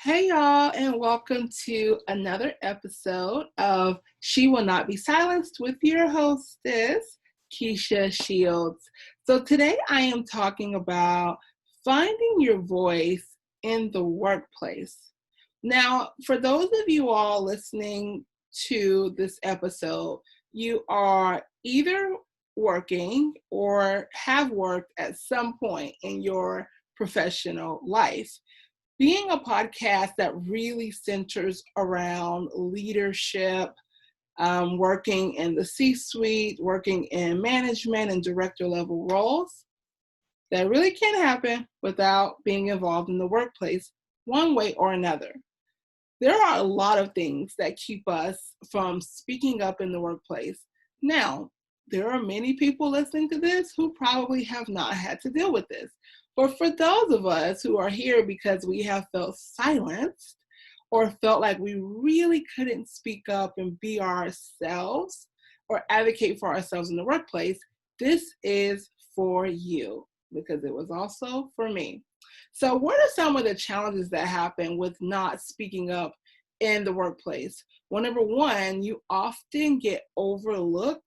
Hey, y'all, and welcome to another episode of She Will Not Be Silenced with your hostess, Keisha Shields. So, today I am talking about finding your voice in the workplace. Now, for those of you all listening to this episode, you are either working or have worked at some point in your professional life. Being a podcast that really centers around leadership, working in the C-suite, working in management and director level roles, that really can happen without being involved in the workplace one way or another. There are a lot of things that keep us from speaking up in the workplace. Now, there are many people listening to this who probably have not had to deal with this. But for those of us who are here because we have felt silenced or felt like we really couldn't speak up and be ourselves or advocate for ourselves in the workplace, this is for you because it was also for me. So, what are some of the challenges that happen with not speaking up in the workplace? Well, number one, you often get overlooked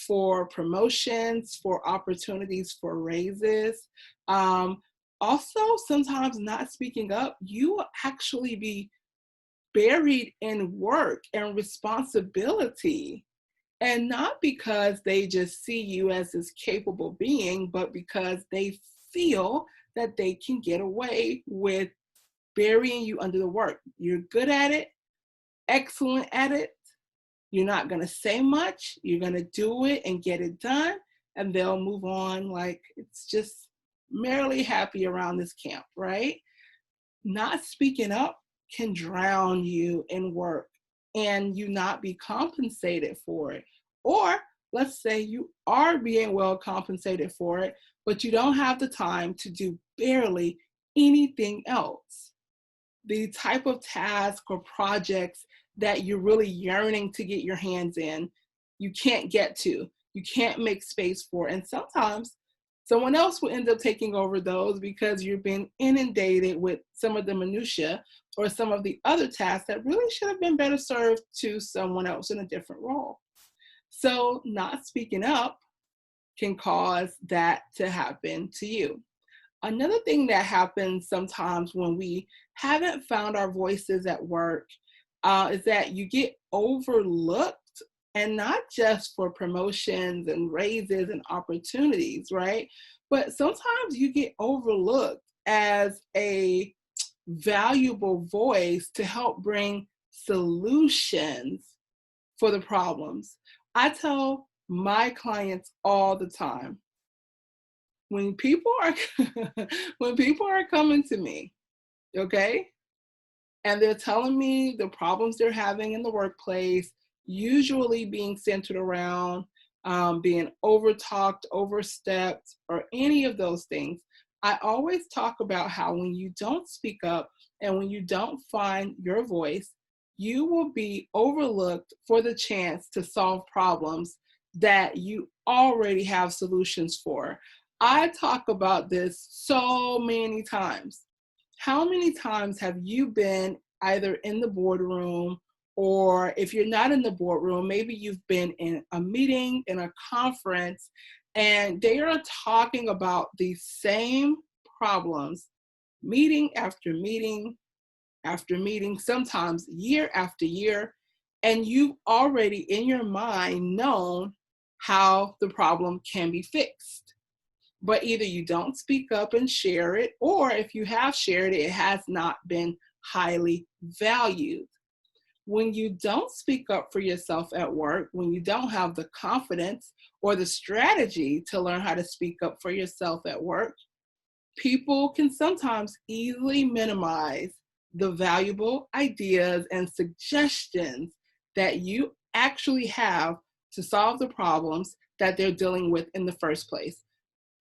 for promotions, for opportunities for raises. Um, Also, sometimes not speaking up, you will actually be buried in work and responsibility. And not because they just see you as this capable being, but because they feel that they can get away with burying you under the work. You're good at it, excellent at it. You're not going to say much. You're going to do it and get it done, and they'll move on like it's just merrily happy around this camp, right? Not speaking up can drown you in work and you not be compensated for it. Or let's say you are being well compensated for it, but you don't have the time to do barely anything else. The type of task or projects that you're really yearning to get your hands in, you can't get to, you can't make space for. And sometimes someone else will end up taking over those because you've been inundated with some of the minutia or some of the other tasks that really should have been better served to someone else in a different role. So not speaking up can cause that to happen to you. Another thing that happens sometimes when we haven't found our voices at work is that you get overlooked, and not just for promotions and raises and opportunities, right? But sometimes you get overlooked as a valuable voice to help bring solutions for the problems. I tell my clients all the time, when people are when people are coming to me, okay, and they're telling me the problems they're having in the workplace, usually being centered around being overtalked, overstepped, or any of those things, I always talk about how when you don't speak up and when you don't find your voice, you will be overlooked for the chance to solve problems that you already have solutions for. I talk about this so many times. How many times have you been either in the boardroom, or if you're not in the boardroom, maybe you've been in a meeting, in a conference, and they are talking about the same problems, meeting after meeting after meeting, sometimes year after year, and you've already in your mind known how the problem can be fixed. But either you don't speak up and share it, or if you have shared it, it has not been highly valued. When you don't speak up for yourself at work, when you don't have the confidence or the strategy to learn how to speak up for yourself at work, people can sometimes easily minimize the valuable ideas and suggestions that you actually have to solve the problems that they're dealing with in the first place.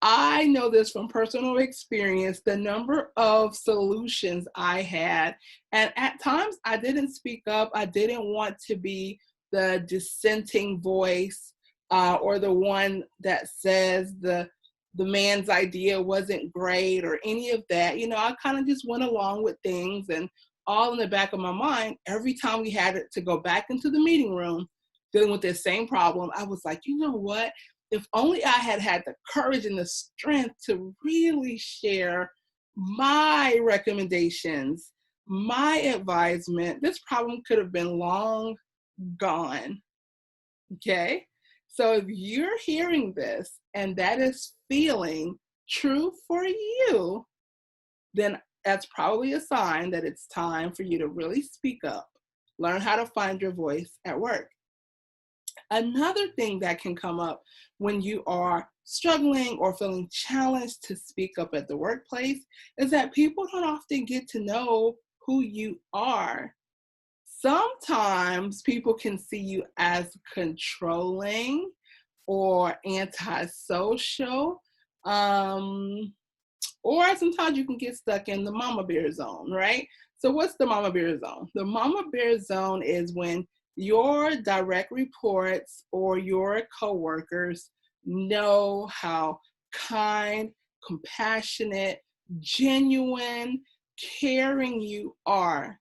I know this from personal experience, the number of solutions I had. And at times I didn't speak up. I didn't want to be the dissenting voice or the one that says the man's idea wasn't great or any of that. You know, I kind of just went along with things and all in the back of my mind, every time we had to go back into the meeting room dealing with this same problem, I was like, you know what? If only I had had the courage and the strength to really share my recommendations, my advisement, this problem could have been long gone. Okay? So if you're hearing this and that is feeling true for you, then that's probably a sign that it's time for you to really speak up, learn how to find your voice at work. Another thing that can come up when you are struggling or feeling challenged to speak up at the workplace is that people don't often get to know who you are. Sometimes people can see you as controlling or antisocial. Or sometimes you can get stuck in the mama bear zone, right? So what's the mama bear zone? The mama bear zone is when your direct reports or your coworkers know how kind, compassionate, genuine, caring you are.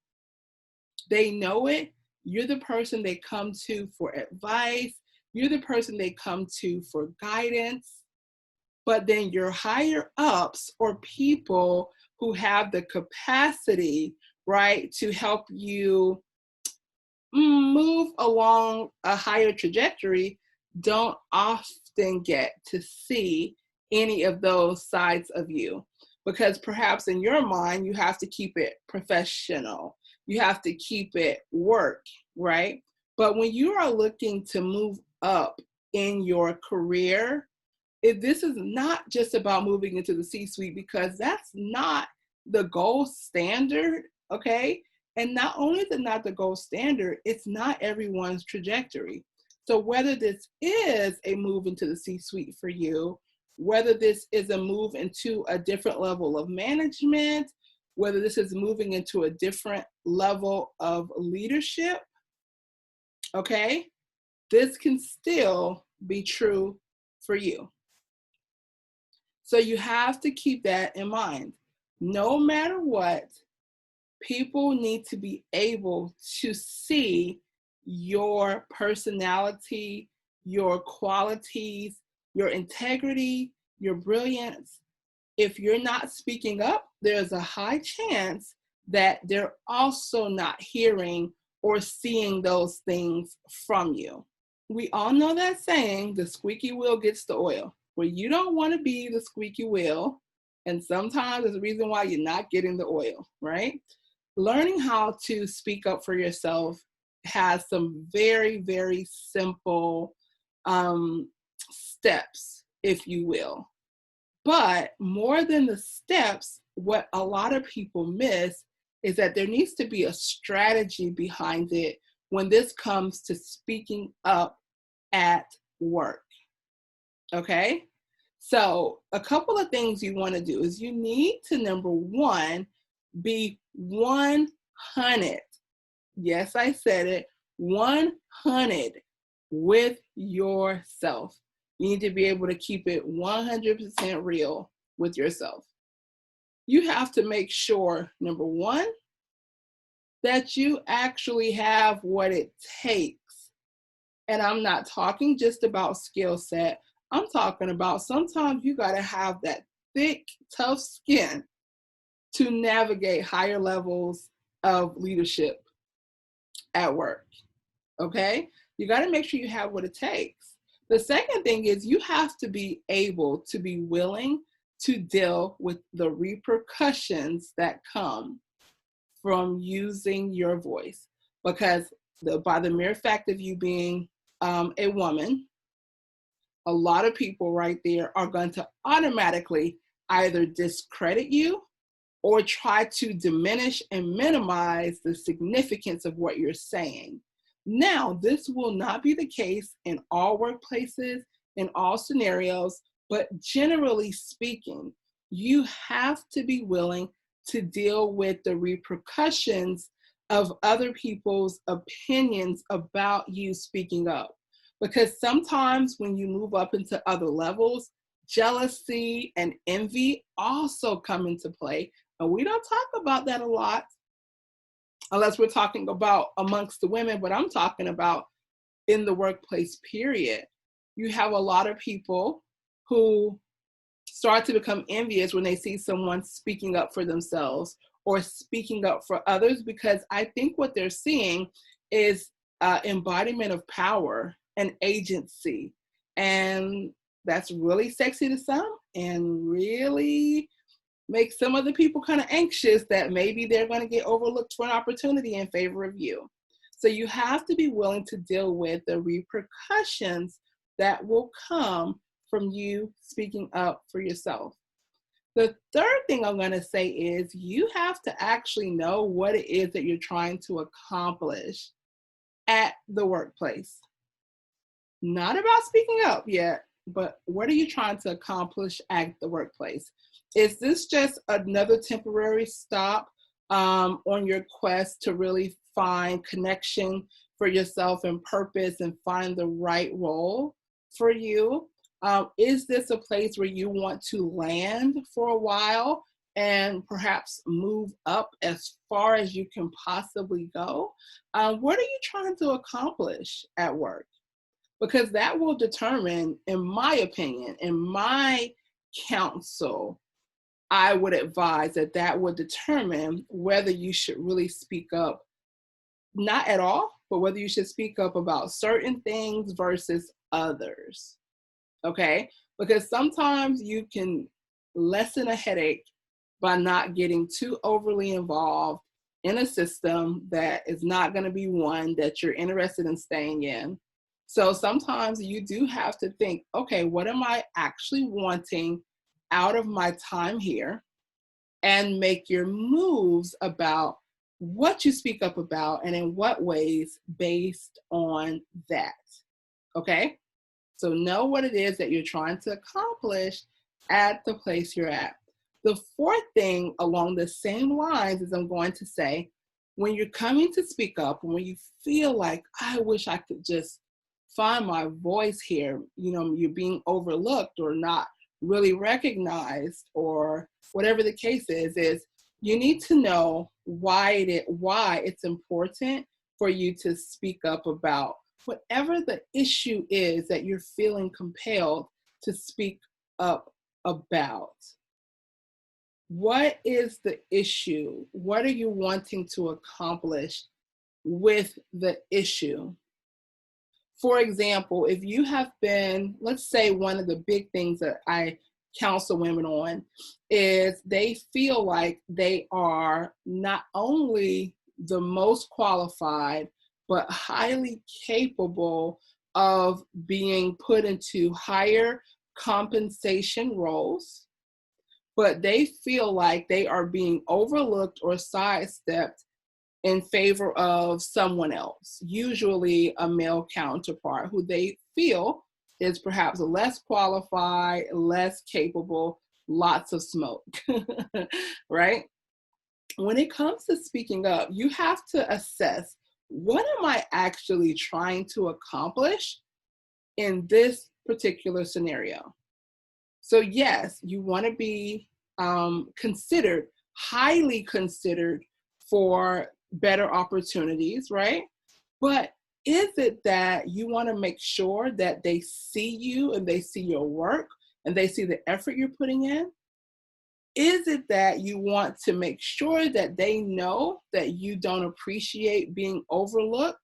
They know it. You're the person they come to for advice. You're the person they come to for guidance. But then your higher ups or people who have the capacity, right, to help you move along a higher trajectory don't often get to see any of those sides of you, because perhaps in your mind you have to keep it professional, you have to keep it work, right? But when you are looking to move up in your career, if this is not just about moving into the C-suite, because that's not the gold standard, okay? And not only is it not the gold standard, it's not everyone's trajectory. So whether this is a move into the C-suite for you, whether this is a move into a different level of management, whether this is moving into a different level of leadership, okay, this can still be true for you. So you have to keep that in mind. No matter what, people need to be able to see your personality, your qualities, your integrity, your brilliance. If you're not speaking up, there's a high chance that they're also not hearing or seeing those things from you. We all know that saying, the squeaky wheel gets the oil. Well, you don't want to be the squeaky wheel, and sometimes there's a reason why you're not getting the oil, right? Learning how to speak up for yourself has some very, very simple steps, if you will. But more than the steps, what a lot of people miss is that there needs to be a strategy behind it when this comes to speaking up at work. Okay? So a couple of things you want to do is you need to, number one, be 100. Yes, I said it, 100 with yourself. You need to be able to keep it 100% real with yourself. You have to make sure, number one, that you actually have what it takes. And I'm not talking just about skill set. I'm talking about sometimes you got to have that thick, tough skin to navigate higher levels of leadership at work. Okay? You got to make sure you have what it takes. The second thing is you have to be able to be willing to deal with the repercussions that come from using your voice. Because by the mere fact of you being a woman, a lot of people right there are going to automatically either discredit you or try to diminish and minimize the significance of what you're saying. Now, this will not be the case in all workplaces, in all scenarios, but generally speaking, you have to be willing to deal with the repercussions of other people's opinions about you speaking up. Because sometimes when you move up into other levels, jealousy and envy also come into play. And we don't talk about that a lot, unless we're talking about amongst the women, but I'm talking about in the workplace, period. You have a lot of people who start to become envious when they see someone speaking up for themselves or speaking up for others, because I think what they're seeing is embodiment of power and agency. And that's really sexy to some and really makes some other people kind of anxious that maybe they're going to get overlooked for an opportunity in favor of you. So you have to be willing to deal with the repercussions that will come from you speaking up for yourself. The third thing I'm going to say is you have to actually know what it is that you're trying to accomplish at the workplace. Not about speaking up yet, but what are you trying to accomplish at the workplace? Is this just another temporary stop on your quest to really find connection for yourself and purpose and find the right role for you? Is this a place where you want to land for a while and perhaps move up as far as you can possibly go? What are you trying to accomplish at work? Because that will determine, in my opinion, in my counsel, I would advise that that would determine whether you should really speak up, not at all, but whether you should speak up about certain things versus others. Okay? Because sometimes you can lessen a headache by not getting too overly involved in a system that is not going to be one that you're interested in staying in. So sometimes you do have to think, okay, what am I actually wanting out of my time here? And make your moves about what you speak up about and in what ways based on that. Okay? So know what it is that you're trying to accomplish at the place you're at. The fourth thing along the same lines is I'm going to say, when you're coming to speak up, when you feel like, I wish I could just find my voice here, you're being overlooked or not really recognized or whatever the case is you need to know why it's important for you to speak up about whatever the issue is that you're feeling compelled to speak up about. What is the issue? What are you wanting to accomplish with the issue? For example, if you have been, let's say one of the big things that I counsel women on is they feel like they are not only the most qualified, but highly capable of being put into higher compensation roles, but they feel like they are being overlooked or sidestepped in favor of someone else, usually a male counterpart who they feel is perhaps less qualified, less capable, lots of smoke, right? When it comes to speaking up, you have to assess, what am I actually trying to accomplish in this particular scenario? So yes, you want to be considered, highly considered for better opportunities, right? But is it that you want to make sure that they see you and they see your work and they see the effort you're putting in? Is it that you want to make sure that they know that you don't appreciate being overlooked?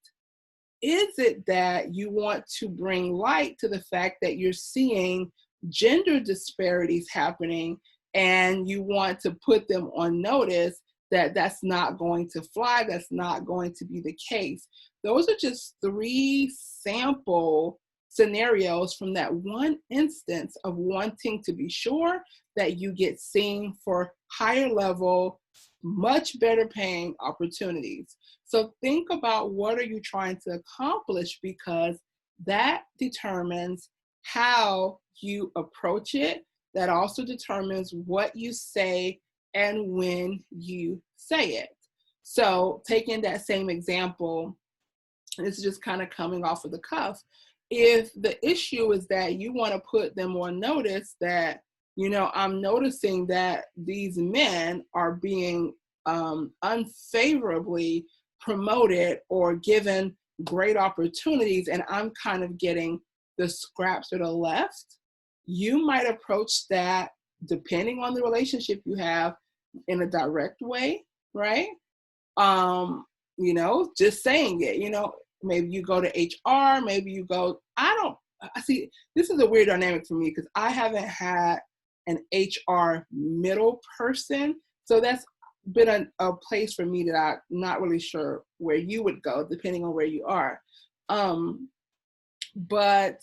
Is it that you want to bring light to the fact that you're seeing gender disparities happening and you want to put them on notice that that's not going to fly, that's not going to be the case? Those are just 3 sample scenarios from that one instance of wanting to be sure that you get seen for higher level, much better paying opportunities. So think about, what are you trying to accomplish, because that determines how you approach it. That also determines what you say and when you say it. So taking that same example, this is just kind of coming off of the cuff. If the issue is that you want to put them on notice that, I'm noticing that these men are being unfavorably promoted or given great opportunities, and I'm kind of getting the scraps that are left, you might approach that, depending on the relationship you have, in a direct way, right? Just saying it, maybe you go to HR, maybe you go, I see, this is a weird dynamic for me because I haven't had an HR middle person. So that's been a place for me that I'm not really sure where you would go, depending on where you are. But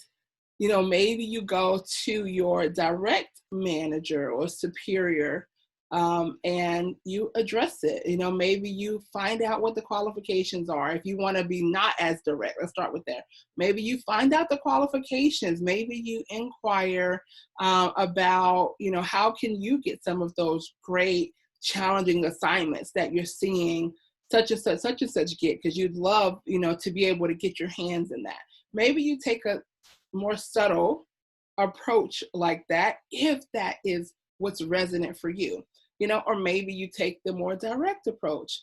maybe you go to your direct manager or superior, and you address it. Maybe you find out what the qualifications are. If you want to be not as direct, let's start with that. Maybe you find out the qualifications. Maybe you inquire about, how can you get some of those great, challenging assignments that you're seeing such and such get, because you'd love, to be able to get your hands in that. Maybe you take a more subtle approach like that, if that is what's resonant for you, or maybe you take the more direct approach.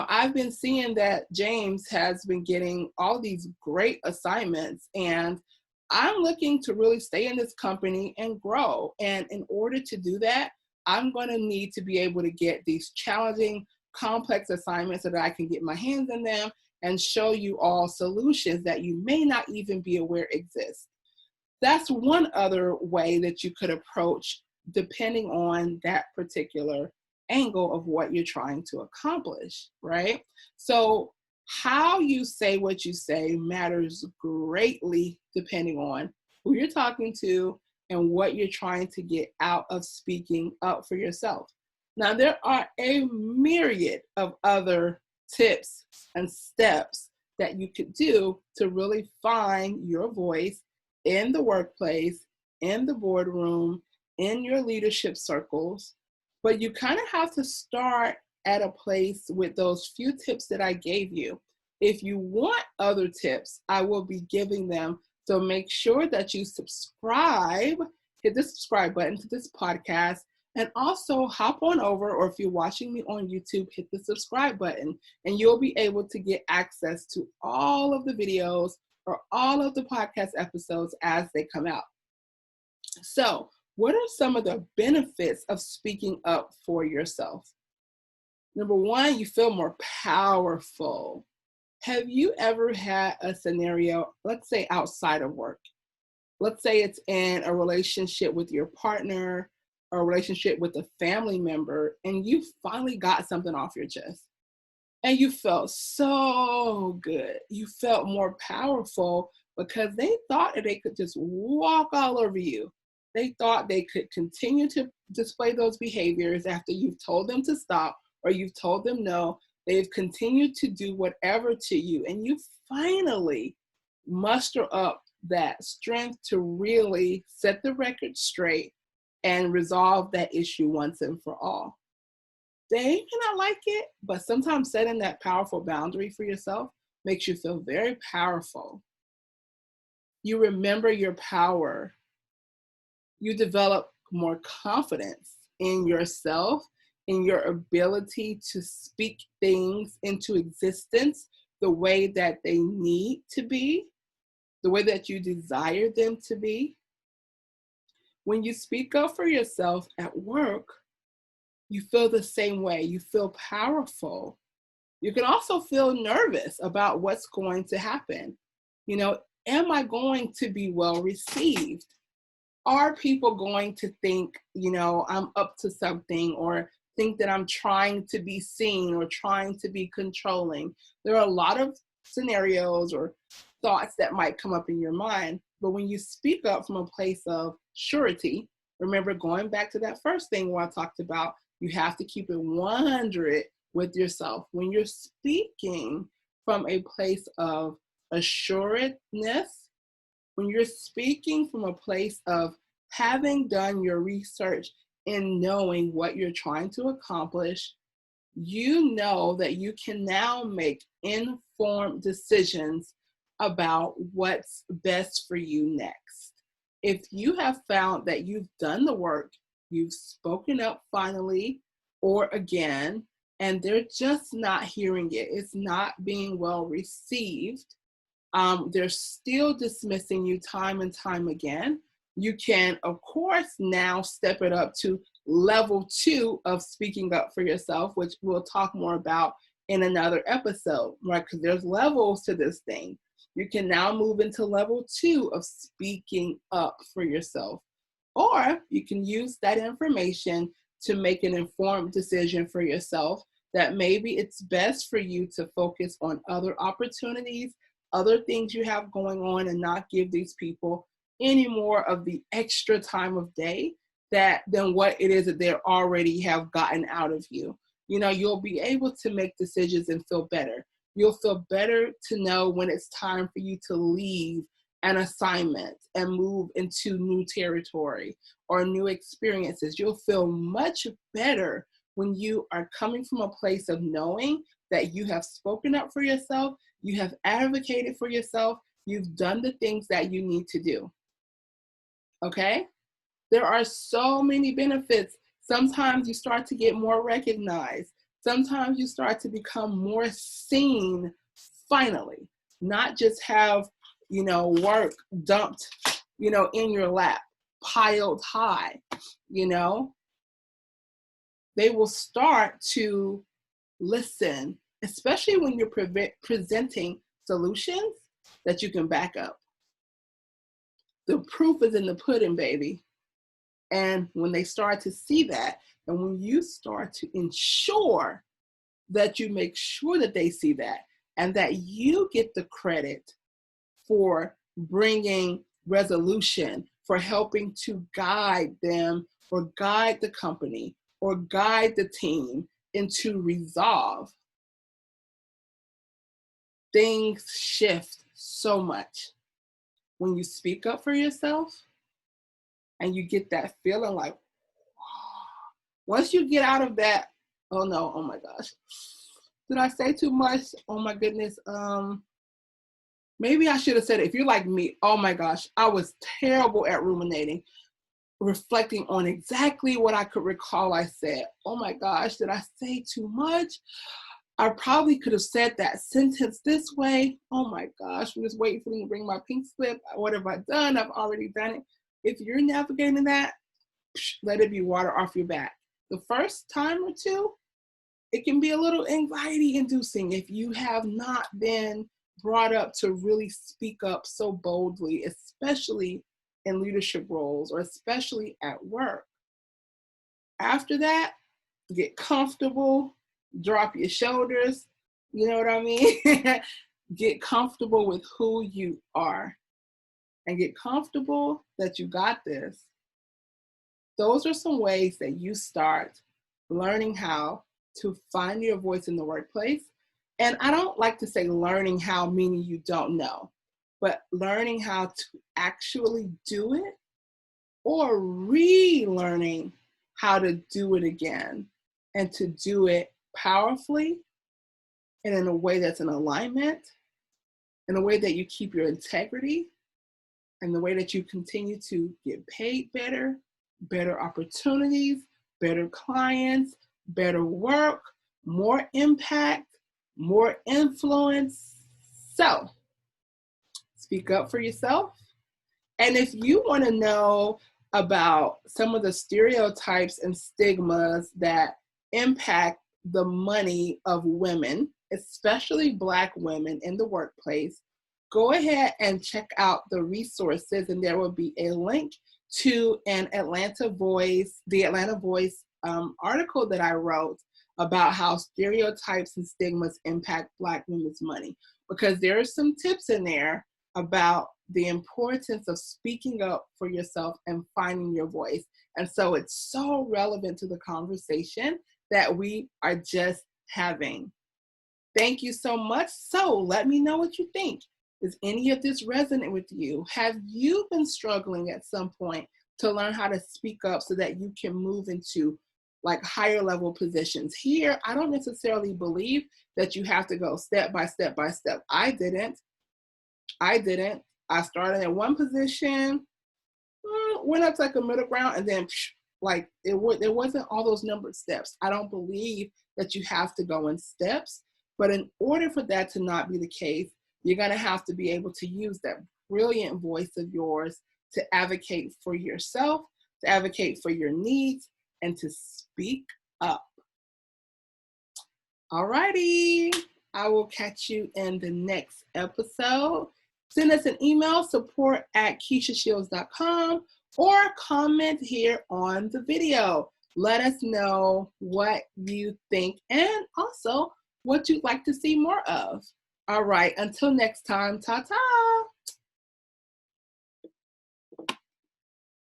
I've been seeing that James has been getting all these great assignments, and I'm looking to really stay in this company and grow. And in order to do that, I'm going to need to be able to get these challenging, complex assignments so that I can get my hands in them and show you all solutions that you may not even be aware exist. That's one other way that you could approach, depending on that particular angle of what you're trying to accomplish, right? So how you say what you say matters greatly depending on who you're talking to and what you're trying to get out of speaking up for yourself. Now, there are a myriad of other tips and steps that you could do to really find your voice in the workplace, in the boardroom, in your leadership circles. But you kind of have to start at a place with those few tips that I gave you. If you want other tips, I will be giving them. So make sure that you subscribe, hit the subscribe button to this podcast, and also hop on over, or if you're watching me on YouTube, hit the subscribe button, and you'll be able to get access to all of the videos or all of the podcast episodes as they come out. So, what are some of the benefits of speaking up for yourself? Number one, you feel more powerful. Have you ever had a scenario, let's say outside of work? Let's say it's in a relationship with your partner or a relationship with a family member, and you finally got something off your chest. And you felt so good. You felt more powerful because they thought that they could just walk all over you. They thought they could continue to display those behaviors after you've told them to stop or you've told them no. They've continued to do whatever to you. And you finally muster up that strength to really set the record straight and resolve that issue once and for all. They may not like it, but sometimes setting that powerful boundary for yourself makes you feel very powerful. You remember your power. You develop more confidence in yourself, in your ability to speak things into existence the way that they need to be, the way that you desire them to be. When you speak up for yourself at work, you feel the same way. You feel powerful. You can also feel nervous about what's going to happen. Am I going to be well received? Are people going to think, I'm up to something, or think that I'm trying to be seen or trying to be controlling? There are a lot of scenarios or thoughts that might come up in your mind. But when you speak up from a place of surety, remember going back to that first thing where I talked about, you have to keep it 100 with yourself. When you're speaking from a place of assuredness, when you're speaking from a place of having done your research and knowing what you're trying to accomplish, you know that you can now make informed decisions about what's best for you next. If you have found that you've done the work, you've spoken up finally or again, and they're just not hearing it. It's not being well received. They're still dismissing you time and time again. You can, of course, now step it up to level 2 of speaking up for yourself, which we'll talk more about in another episode, right? Because there's levels to this thing. You can now move into level 2 of speaking up for yourself. Or you can use that information to make an informed decision for yourself that maybe it's best for you to focus on other opportunities, other things you have going on, and not give these people any more of the extra time of day than what it is that they already have gotten out of you. You know, you'll be able to make decisions and feel better. You'll feel better to know when it's time for you to leave an assignment and move into new territory or new experiences. You'll feel much better when you are coming from a place of knowing that you have spoken up for yourself, you have advocated for yourself, you've done the things that you need to do. Okay? There are so many benefits. Sometimes you start to get more recognized. Sometimes you start to become more seen, finally, not just have, work dumped, in your lap, piled high, They will start to listen, especially when you're presenting solutions that you can back up. The proof is in the pudding, baby. And when they start to see that, and when you start to ensure that you make sure that they see that, and that you get the credit for bringing resolution, for helping to guide them or guide the company or guide the team into resolve, things shift so much. When you speak up for yourself and you get that feeling like, once you get out of that, oh no, oh my gosh, did I say too much? Oh my goodness. Maybe I should have said it. If you're like me, oh my gosh, I was terrible at ruminating, reflecting on exactly what I could recall I said. Oh my gosh, did I say too much? I probably could have said that sentence this way. Oh my gosh, I'm just waiting for them to bring my pink slip. What have I done? I've already done it. If you're navigating that, let it be water off your back. The first time or two, it can be a little anxiety inducing if you have not been brought up to really speak up so boldly, especially in leadership roles or especially at work. After that, get comfortable, drop your shoulders, you know what I mean? Get comfortable with who you are and get comfortable that you got this. Those are some ways that you start learning how to find your voice in the workplace. And I don't like to say learning how, meaning you don't know, but learning how to actually do it or relearning how to do it again and to do it powerfully and in a way that's in alignment, in a way that you keep your integrity, and the way that you continue to get paid better, better opportunities, better clients, better work, more impact, more influence. So, speak up for yourself. And if you want to know about some of the stereotypes and stigmas that impact the money of women, especially Black women in the workplace, go ahead and check out the resources, and there will be a link to the Atlanta Voice article that I wrote about how stereotypes and stigmas impact Black women's money, because there are some tips in there about the importance of speaking up for yourself and finding your voice. And so it's so relevant to the conversation that we are just having. Thank you so much. So let me know what you think. Does any of this resonate with you? Have you been struggling at some point to learn how to speak up so that you can move into like higher level positions? Here, I don't necessarily believe that you have to go step by step by step. I didn't. I started at one position, went up to like a middle ground, and then Like there wasn't all those numbered steps. I don't believe that you have to go in steps, but in order for that to not be the case, you're going to have to be able to use that brilliant voice of yours to advocate for yourself, to advocate for your needs, and to speak up. Alrighty, I will catch you in the next episode. Send us an email, support@KeishaShields.com, or comment here on the video. Let us know what you think and also what you'd like to see more of. All right, until next time, ta-ta.